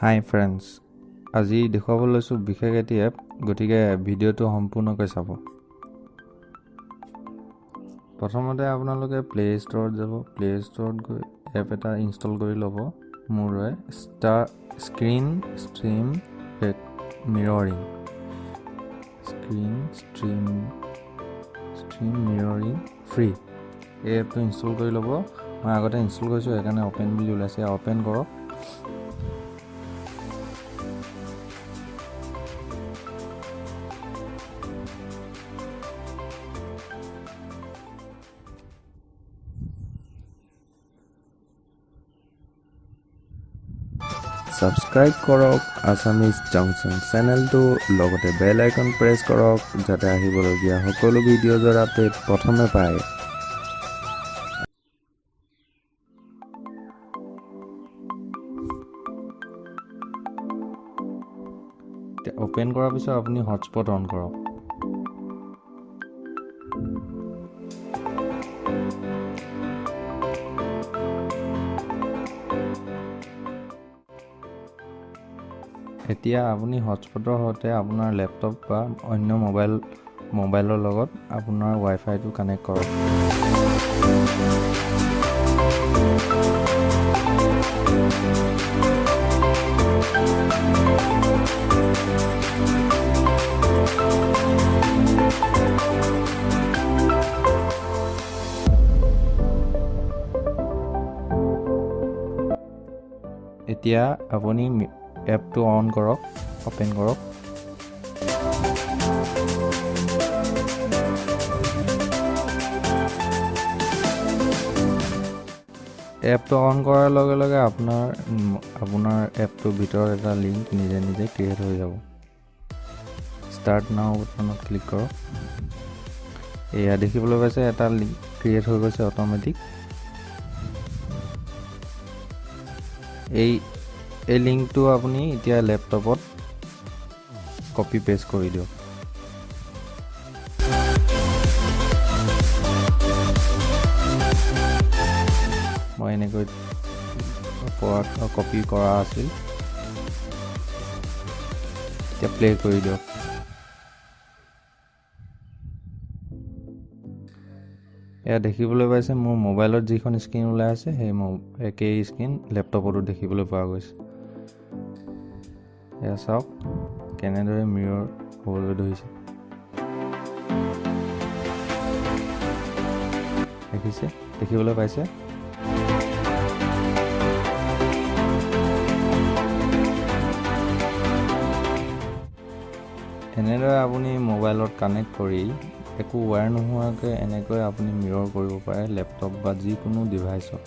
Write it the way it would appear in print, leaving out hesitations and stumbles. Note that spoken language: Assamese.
হাই ফ্ৰেণ্ডছ, আজি দেখুৱাব লৈছোঁ বিশেষ এটি এপ, গতিকে ভিডিঅ'টো সম্পূৰ্ণকৈ চাব। প্ৰথমতে আপোনালোকে প্লে ষ্ট'ৰত যাব। প্লে ষ্ট'ৰত গৈ এপ এটা ইনষ্টল কৰি ল'ব। মোৰ স্ক্ৰীন ষ্ট্ৰীম মিৰৰিং ফ্ৰী এই এপটো ইনষ্টল কৰি ল'ব। মই আগতে ইনষ্টল কৰিছোঁ, সেইকাৰণে অ'পেন বুলি ওলাইছে, অ'পেন কৰক। ছাবস্ক্ৰাইব কৰক আছামিজ জংচন চেনেলটো, লগতে বেল আইকন প্ৰেছ কৰক যাতে আহিবলগীয়া সকলো ভিডিঅ'ৰ আপডেট প্ৰথমে পায়। অ'পেন কৰাৰ পিছত আপুনি হটস্পট অন কৰক। এতিয়া আপুনি হটস্পটৰ সৈতে আপোনাৰ লেপটপ বা অন্য মোবাইলৰ লগত আপোনাৰ ৱাইফাইটো কানেক্ট কৰক। এতিয়া আপুনি এপটো অন কৰক, অ'পেন কৰক। এপটো অন কৰাৰ লগে লগে আপোনাৰ এপটোৰ ভিতৰত এটা লিংক নিজে ক্ৰিয়েট হৈ যাব। ষ্টাৰ্ট নাও বটনত ক্লিক কৰক। এয়া দেখিবলৈ পাইছে, এটা লিংক ক্ৰিয়েট হৈ গৈছে অট'মেটিক। এই লিংকটো আপুনি এতিয়া লেপটপত কপি পেষ্ট কৰি দিয়ক। মই এনেকৈ কপি কৰা আছিল, এতিয়া প্লে কৰি দিয়ক। এয়া দেখিবলৈ পাইছে, মোৰ মোবাইলত যিখন স্ক্ৰীন ওলাই আছে সেই একেই স্ক্ৰীন লেপটপতো দেখিবলৈ পোৱা গৈছে। এয়া চাওক কেনেদৰে মিৰৰ হ'বলৈ ধৰিছে, দেখিবলৈ পাইছে। এনেদৰে আপুনি মোবাইলত কানেক্ট কৰি একো ৱায়াৰ নোহোৱাকৈ এনেকৈ আপুনি মিৰৰ কৰিব পাৰে লেপটপ বা যিকোনো ডিভাইচত।